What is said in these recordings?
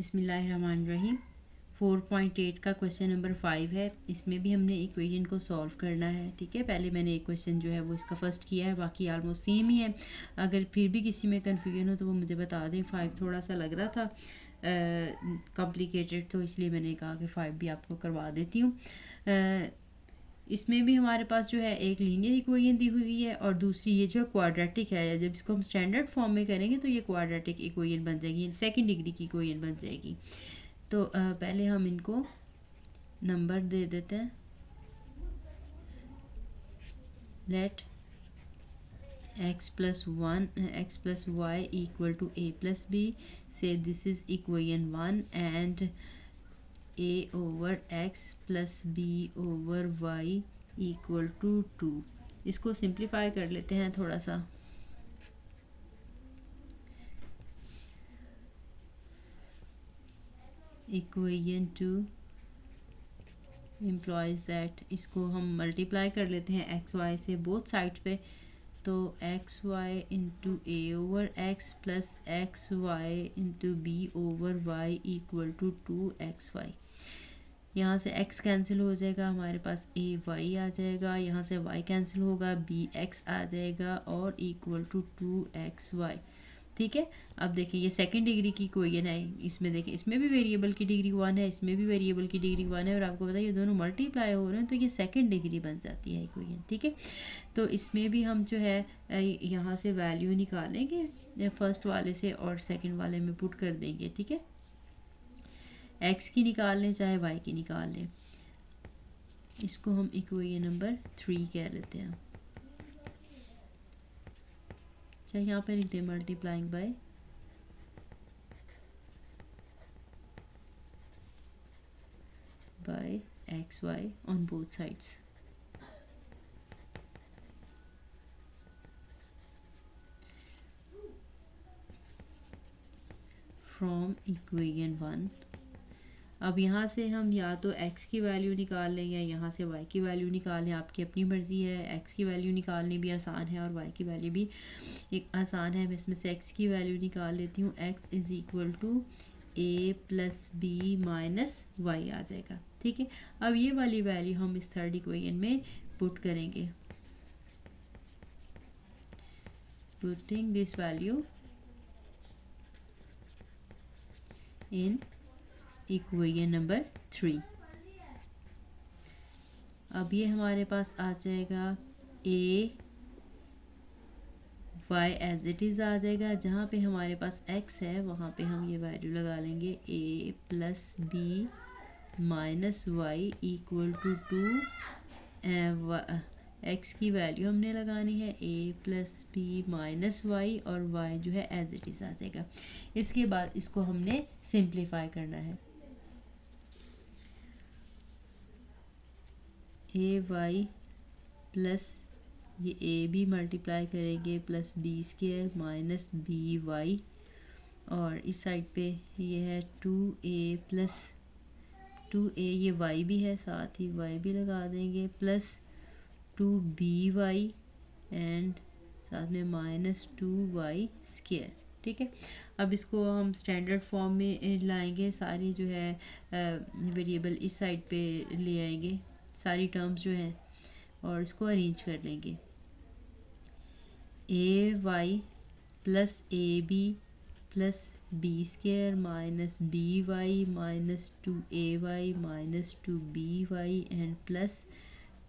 बिस्मिल्लाहिर्रहमानिर्रहीम। 4.8 का question number 5 है। इसमें भी हमने इक्वेशन को सॉल्व करना है। ठीक है, पहले मैंने एक क्वेश्चन जो है वो इसका फर्स्ट किया है, बाकी ऑलमोस्ट सेम ही है। अगर फिर भी किसी में कन्फ्यूजन हो तो वो मुझे बता दें। 5 थोड़ा सा लग रहा था कॉम्प्लिकेटेड, तो इसलिए मैंने कहा कि 5 भी आपको करवा देती हूँ। इसमें भी हमारे पास जो है एक लीनियर इक्वेशन दी हुई है और दूसरी ये जो क्वाड्रेटिक है। जब इसको हम स्टैंडर्ड फॉर्म में करेंगे तो ये क्वाड्रेटिक इक्वेशन बन जाएगी, सेकंड डिग्री की इक्वेशन बन जाएगी। तो पहले हम इनको नंबर दे देते हैं। Let x plus 1 x plus y equal to a plus b, say this is equation 1 and a over x plus b over y equal to 2। इसको सिंप्लीफाई कर लेते हैं थोड़ा सा। इक्वेशन 2 इम्प्लॉइज दैट, इसको हम मल्टीप्लाई कर लेते हैं एक्स वाई से बोथ साइड पे। तो x y into a over x plus x y into b over y equal to 2xy। यहाँ से x कैंसिल हो जाएगा, हमारे पास ए वाई आ जाएगा। यहाँ से y कैंसिल होगा, बी एक्स आ जाएगा और इक्वल टू 2xy। ठीक है, अब देखिए ये सेकंड डिग्री की इक्वेशन है। इसमें देखिए इसमें भी वेरिएबल की डिग्री 1 है, इसमें भी वेरिएबल की डिग्री 1 है और आपको पता है ये दोनों मल्टीप्लाई हो रहे हैं तो ये सेकंड डिग्री बन जाती है इक्वेशन। ठीक है, तो इसमें भी हम जो है यहाँ से वैल्यू निकालेंगे फर्स्ट वाले से और सेकंड वाले में पुट कर देंगे। ठीक है, एक्स की निकाल लें चाहे वाई की निकाल लें। इसको हम इक्वेशन नंबर 3 कह लेते हैं। चाहे यहाँ पे लिखते हैं multiplying by x y on both sides. From equation 1। अब यहाँ से हम या तो x की वैल्यू निकाल लें या यहाँ से y की वैल्यू निकाल लें, आपकी अपनी मर्ज़ी है। x की वैल्यू निकालनी भी आसान है और y की वैल्यू भी एक आसान है। मैं इसमें से x की वैल्यू निकाल लेती हूँ। x is equal to a plus B minus Y आ जाएगा। ठीक है, अब ये वाली वैल्यू हम इस थर्ड इक्वेशन में पुट करेंगे। Putting this value in equation number 3। अब ये हमारे पास आ जाएगा A Y as it is आ जाएगा। जहाँ पे हमारे पास x है वहाँ पे हम ये वैल्यू लगा लेंगे a plus B minus y equal to 2। x की वैल्यू हमने लगानी है a plus B minus y और y जो है एज इट इज़ आ जाएगा। इसके बाद इसको हमने सिंप्लीफाई करना है। ए वाई प्लस ये ए भी मल्टीप्लाई करेंगे plus B square minus B y और इस साइड पे ये है 2a प्लस 2a, ये y भी है साथ ही y भी लगा देंगे प्लस 2by एंड साथ में माइनस 2y स्क्वायर। ठीक है, अब इसको हम स्टैंडर्ड फॉर्म में लाएंगे। सारी जो है वेरिएबल इस साइड पे ले आएंगे, सारी टर्म्स जो हैं, और इसको अरेंज कर लेंगे। A Y plus A B plus B square minus B Y minus 2ay minus 2by and plus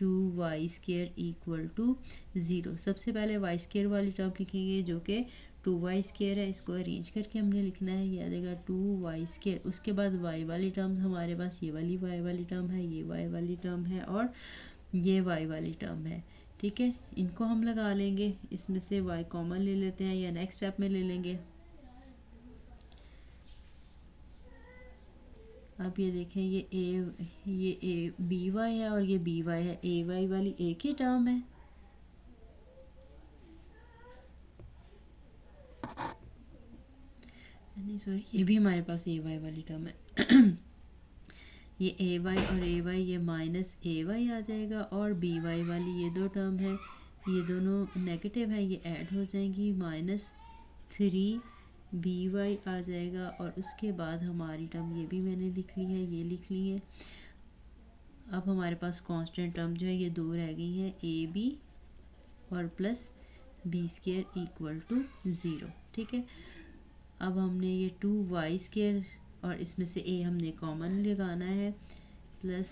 2y square equal to 0। सबसे पहले y स्क्वायर वाली टर्म लिखेंगे जो कि 2y स्क्वायर है। इसको अरेंज करके हमने लिखना है, ये आ जाएगा 2y स्क्वायर। उसके बाद y वाली टर्म्स हमारे पास ये वाली y वाली टर्म है, ये y वाली टर्म है और ये y वाली टर्म है। ठीक है, इनको हम लगा लेंगे। इसमें से y कॉमन ले लेते हैं या नेक्स्ट स्टेप में ले लेंगे। अब ये देखें ये ए बी वाई है और ये बी वाई है। ए वाई वाली एक ही टर्म है, नहीं सॉरी, ये भी हमारे पास ए वाई वाली टर्म है। ये ए वाई और ए वाई ये माइनस ए वाई आ जाएगा और बी वाई वाली ये दो टर्म है, ये दोनों नेगेटिव है, ये ऐड हो जाएंगी माइनस 3 बी वाई आ जाएगा और उसके बाद हमारी टर्म ये भी मैंने लिख ली है, ये लिख ली है। अब हमारे पास कांस्टेंट टर्म जो है ये दो रह गई हैं, ए बी और plus B square equal to zero. ठीक है, अब हमने ये 2y² और इसमें से a हमने कॉमन लगाना है, प्लस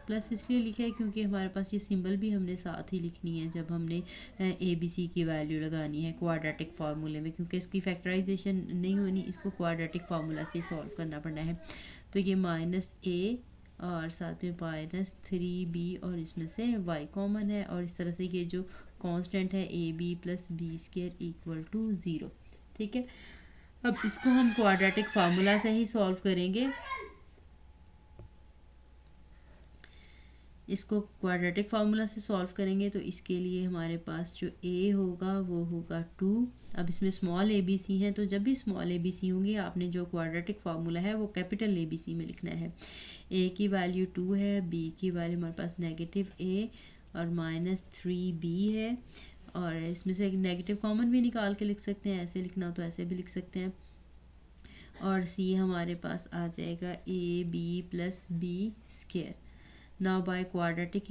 प्लस इसलिए लिखा है क्योंकि हमारे पास ये सिंबल भी हमने साथ ही लिखनी है जब हमने ए बी सी की वैल्यू लगानी है क्वाड्रेटिक फार्मूले में, क्योंकि इसकी फैक्टराइजेशन नहीं होनी, इसको क्वाड्रेटिक फार्मूला से सॉल्व करना पड़ना है। तो ये -a और साथ में -3b और इसमें से y कॉमन है और इस तरह से ये जो कांस्टेंट है a B plus B square equal to zero. ठीक है, अब इसको हम क्वाड्रेटिक फार्मूला से ही सॉल्व करेंगे। इसको क्वाड्रेटिक फार्मूला से सॉल्व करेंगे तो इसके लिए हमारे पास जो a होगा वो होगा 2। अब इसमें स्मॉल ए बी सी हैं, तो जब भी स्मॉल ए बी सी होंगे आपने जो क्वाड्रेटिक फार्मूला है वो कैपिटल ए बी सी में लिखना है। a की वैल्यू 2 है, b की वैल्यू हमारे पास -a और -3b है और इसमें से एक नेगेटिव कॉमन भी निकाल के लिख सकते हैं, ऐसे लिखना हो तो ऐसे भी लिख सकते हैं। और c हमारे पास आ जाएगा a b plus B square. Now by quadratic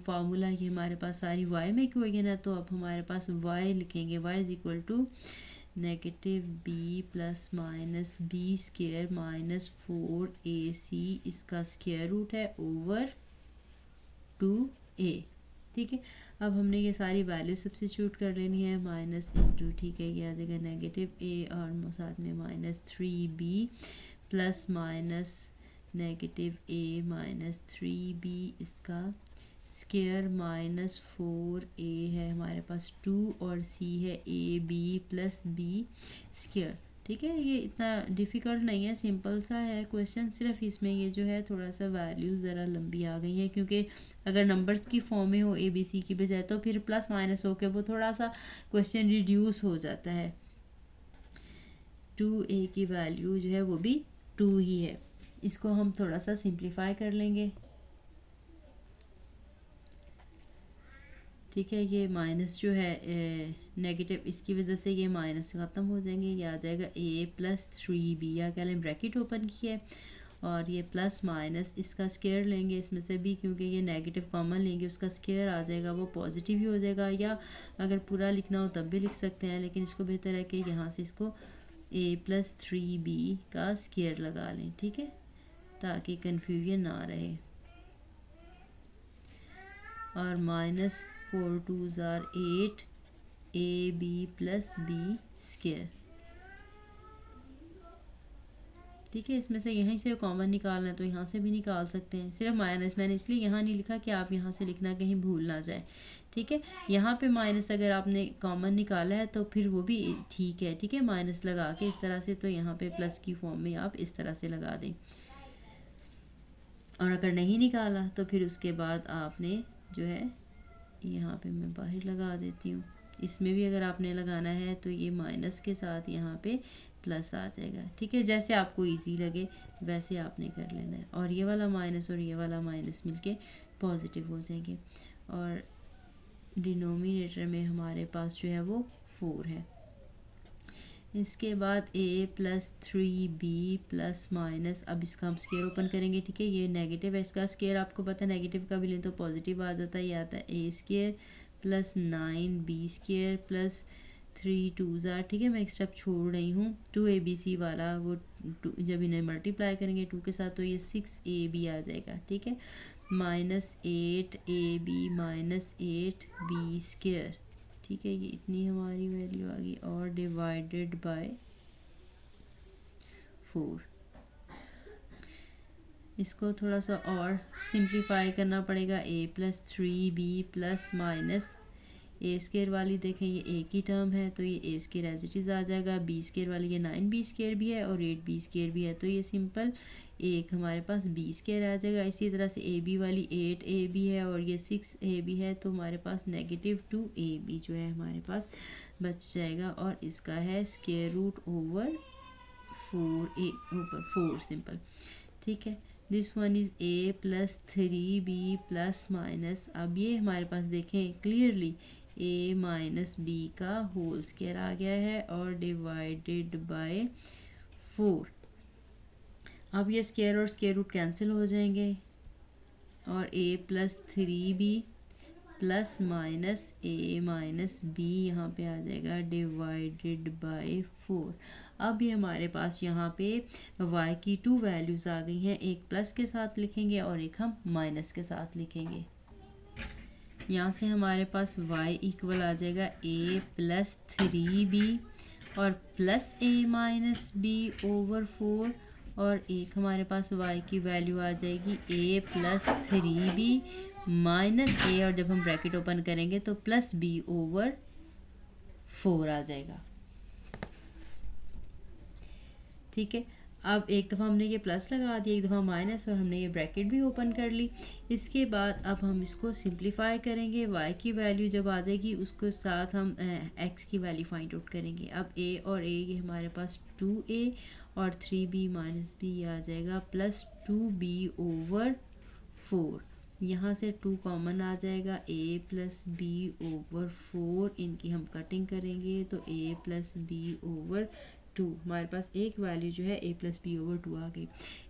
formula ये हमारे पास सारी y में क्यों है ना, तो अब हमारे पास y लिखेंगे, y is equal to -b plus -b square -4ac इसका स्क्वायर रूट है ओवर 2a। ठीक है, अब हमने ये सारी वैल्यू सब्स्टिट्यूट कर लेनी है, माइनस इंटू, ठीक है, ये आ जाएगा -a और साथ में -3b plus minus -a -3b इसका स्क्वायर -4a है हमारे पास 2 और c है ab प्लस b स्क्वायर। ठीक है, ये इतना डिफ़िकल्ट नहीं है, सिंपल सा है क्वेश्चन, सिर्फ इसमें ये जो है थोड़ा सा वैल्यूज़ ज़रा लंबी आ गई है क्योंकि अगर नंबर्स की फॉर्म में हो ए बी सी की बजाय तो फिर प्लस माइनस हो के वो थोड़ा सा क्वेश्चन रिड्यूस हो जाता है। 2a की वैल्यू जो है वो भी 2 ही है। इसको हम थोड़ा सा सिंप्लीफाई कर लेंगे। ठीक है, ये माइनस जो है नेगेटिव, इसकी वजह से ये माइनस ख़त्म हो जाएंगे, ये आ जाएगा a प्लस 3b, या कह लें ब्रैकेट ओपन किया है और ये प्लस माइनस इसका स्क्वायर लेंगे इसमें से भी, क्योंकि ये नेगेटिव कॉमन लेंगे उसका स्क्वायर आ जाएगा, वो पॉजिटिव ही हो जाएगा, या अगर पूरा लिखना हो तब भी लिख सकते हैं, लेकिन इसको बेहतर है कि यहाँ से इसको a प्लस 3b का स्क्वायर लगा लें। ठीक है, ताकि कन्फ्यूजन ना रहे। और -4 2s are 8 ab plus B square. ठीक है, इसमें से यहीं से कॉमन निकालना है तो यहाँ से भी निकाल सकते हैं, सिर्फ माइनस मैंने इसलिए यहाँ नहीं लिखा कि आप यहाँ से लिखना कहीं भूल ना जाए। ठीक है, यहाँ पे माइनस अगर आपने कॉमन निकाला है तो फिर वो भी ठीक है। ठीक है, माइनस लगा के इस तरह से, तो यहाँ पे प्लस की फॉर्म में आप इस तरह से लगा दें, और अगर नहीं निकाला तो फिर उसके बाद आपने जो है यहाँ पे मैं बाहर लगा देती हूँ, इसमें भी अगर आपने लगाना है तो ये माइनस के साथ यहाँ पे प्लस आ जाएगा। ठीक है, जैसे आपको इजी लगे वैसे आपने कर लेना है, और ये वाला माइनस और ये वाला माइनस मिलके पॉजिटिव हो जाएंगे, और डिनोमिनेटर में हमारे पास जो है वो 4 है। इसके बाद a plus 3b plus minus, अब इसका हम स्केयर ओपन करेंगे। ठीक है, ये नेगेटिव है, इसका स्केयर आपको पता है नेगेटिव का भी लें तो पॉजिटिव आ जाता है, ये आता है a square plus 9b square plus 3 2s are, ठीक है, मैं एक स्टेप छोड़ रही हूँ, 2abc वाला वो जब इन्हें मल्टीप्लाई करेंगे 2 के साथ तो ये 6ab आ जाएगा। ठीक है, -8ab -8b स्केयर। ठीक है, ये इतनी हमारी वैल्यू आ गई, और डिवाइडेड बाय 4। इसको थोड़ा सा और सिंप्लीफाई करना पड़ेगा, a plus 3b plus minus A square वाली देखें ये एक ही टर्म है तो ये ए स्केयर एज इट इज़ आ जाएगा, बी स्केयर वाली ये 9b स्केयर भी है और 8b स्केयर भी है, तो ये सिंपल एक हमारे पास b स्केयर आ जाएगा। इसी तरह से ए बी वाली 8ab है और ये 6ab है, तो हमारे पास -2ab जो है हमारे पास बच जाएगा, और इसका है स्केयर रूट ओवर 4 सिंपल। ठीक है, this one is a plus 3b plus minus, अब ये हमारे पास देखें क्लियरली ए माइनस बी का होल स्क्वायर आ गया है और डिवाइडेड बाय 4। अब ये स्क्वायर और स्क्वायर रूट कैंसिल हो जाएंगे और a plus 3b plus minus a minus b यहाँ पे आ जाएगा डिवाइडेड बाय 4। अब ये हमारे पास यहाँ पे y की 2 वैल्यूज़ आ गई हैं, एक प्लस के साथ लिखेंगे और एक हम माइनस के साथ लिखेंगे। यहाँ से हमारे पास y इक्वल आ जाएगा a प्लस 3b और plus a minus b over 4 और एक हमारे पास y की वैल्यू आ जाएगी a plus 3b minus a और जब हम ब्रैकेट ओपन करेंगे तो प्लस b ओवर 4 आ जाएगा। ठीक है, अब एक दफ़ा हमने ये प्लस लगा दिया, एक दफ़ा माइनस और हमने ये ब्रैकेट भी ओपन कर ली। इसके बाद अब हम इसको सिंप्लीफाई करेंगे, y की वैल्यू जब आ जाएगी उसके साथ हम x की वैल्यू फाइंड आउट करेंगे। अब a और a ये हमारे पास 2a और 3b माइनस b आ जाएगा प्लस 2b ओवर 4। यहाँ से 2 कॉमन आ जाएगा, a प्लस बी ओवर 4 इनकी हम कटिंग करेंगे तो a प्लस बी ओवर 2 हमारे पास एक वैल्यू जो है a प्लस बी ओवर 2 आ गई।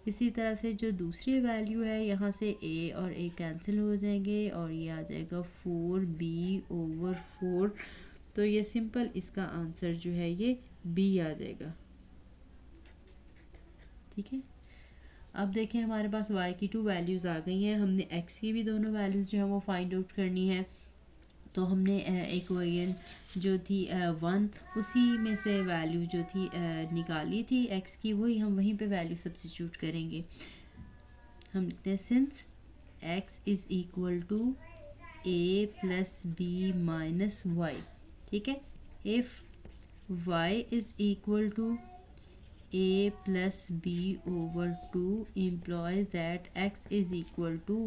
इसी तरह से जो दूसरी वैल्यू है यहाँ से a और a कैंसिल हो जाएंगे और ये आ जाएगा 4b ओवर 4। तो ये सिंपल इसका आंसर जो है ये b आ जाएगा। ठीक है, अब देखें हमारे पास y की 2 वैल्यूज़ आ गई हैं, हमने x की भी दोनों वैल्यूज़ जो है वो फाइंड आउट करनी है। तो हमने इक्वेशन जो थी 1 उसी में से वैल्यू जो थी निकाली थी x की, वही हम वहीं पे वैल्यू सब्स्टिट्यूट करेंगे। हम लिखते हैं since x is equal to a plus B minus y. ठीक है, if y is equal to a plus b over 2 implies that x is equal to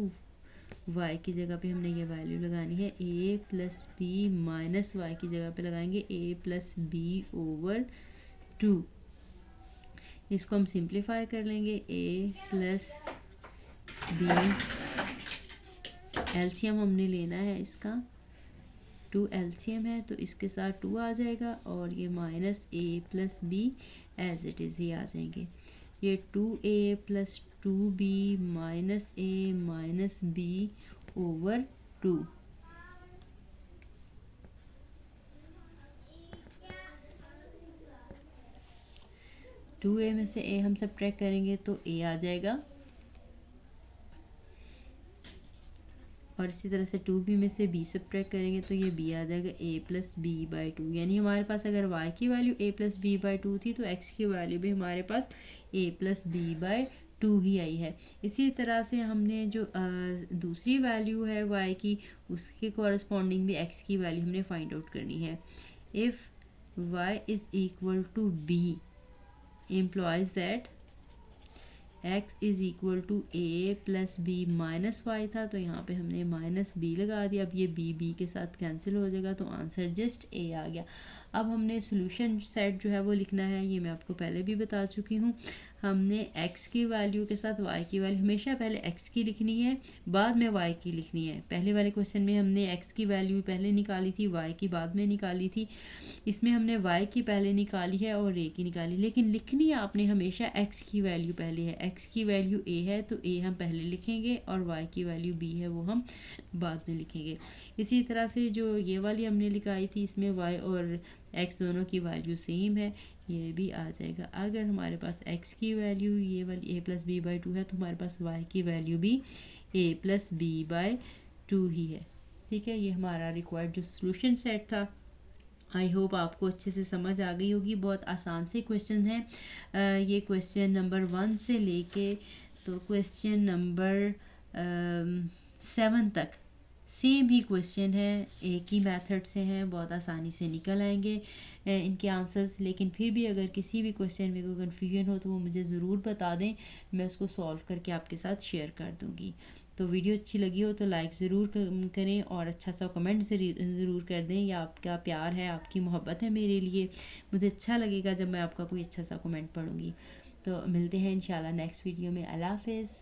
y की जगह पे हमने ये वैल्यू लगानी है a plus B minus y की जगह पे लगाएंगे a प्लस बी ओवर 2। इसको हम सिंप्लीफाई कर लेंगे, a प्लस बी एलसीएम हमने लेना है इसका, 2 एलसीएम है तो इसके साथ 2 आ जाएगा और ये minus a plus B as it is ही आ जाएंगे। ये 2a plus 2b minus a minus b over 2। Two A में से a हम सब्ट्रैक्ट करेंगे तो a आ जाएगा और इसी तरह से 2b में से b सब्ट्रैक्ट करेंगे तो ये b आ जाएगा a प्लस बी बाई 2। यानी हमारे पास अगर y की value a plus b by 2 थी तो x की वैल्यू भी हमारे पास a प्लस बी बाई 2 ही आई है। इसी तरह से हमने जो दूसरी वैल्यू है y की, उसके कॉरस्पॉन्डिंग भी x की वैल्यू हमने फाइंड आउट करनी है। If y is equal to b implies that x is equal to a plus B minus y था तो यहाँ पे हमने माइनस b लगा दिया। अब ये b के साथ कैंसिल हो जाएगा तो आंसर जस्ट a आ गया। अब हमने सोल्यूशन सेट जो है वो लिखना है, ये मैं आपको पहले भी बता चुकी हूँ। हमने x की वैल्यू के साथ y की वैल्यू हमेशा पहले x की लिखनी है बाद में y की लिखनी है। पहले वाले क्वेश्चन में हमने x की वैल्यू पहले निकाली थी, y की बाद में निकाली थी। इसमें हमने y की पहले निकाली है और a की निकाली, लेकिन लिखनी है आपने हमेशा x की वैल्यू पहले है। x की वैल्यू a है तो a हम पहले लिखेंगे और y की वैल्यू b है वो हम बाद में लिखेंगे। इसी तरह से जो ये वाली हमने लिखाई थी इसमें y और x दोनों की वैल्यू सेम है, ये भी आ जाएगा। अगर हमारे पास x की वैल्यू ये वाली a प्लस बी बाई 2 है तो हमारे पास y की वैल्यू भी a प्लस बी बाई 2 ही है। ठीक है, ये हमारा रिक्वायर्ड जो सोल्यूशन सेट था। आई होप आपको अच्छे से समझ आ गई होगी। बहुत आसान से क्वेश्चन हैं ये, क्वेश्चन नंबर 1 से लेके तो क्वेश्चन नंबर 7 तक सेम ही क्वेश्चन है, एक ही मेथड से हैं, बहुत आसानी से निकल आएंगे इनके आंसर्स। लेकिन फिर भी अगर किसी भी क्वेश्चन में कोई कन्फ्यूजन हो तो वो मुझे ज़रूर बता दें, मैं उसको सॉल्व करके आपके साथ शेयर कर दूँगी। तो वीडियो अच्छी लगी हो तो लाइक ज़रूर करें और अच्छा सा कमेंट ज़रूर कर दें। यह आपका प्यार है, आपकी मोहब्बत है मेरे लिए, मुझे अच्छा लगेगा जब मैं आपका कोई अच्छा सा कमेंट पढ़ूँगी। तो मिलते हैं इंशाल्लाह नेक्स्ट वीडियो में। अल्लाह हाफ़िज़।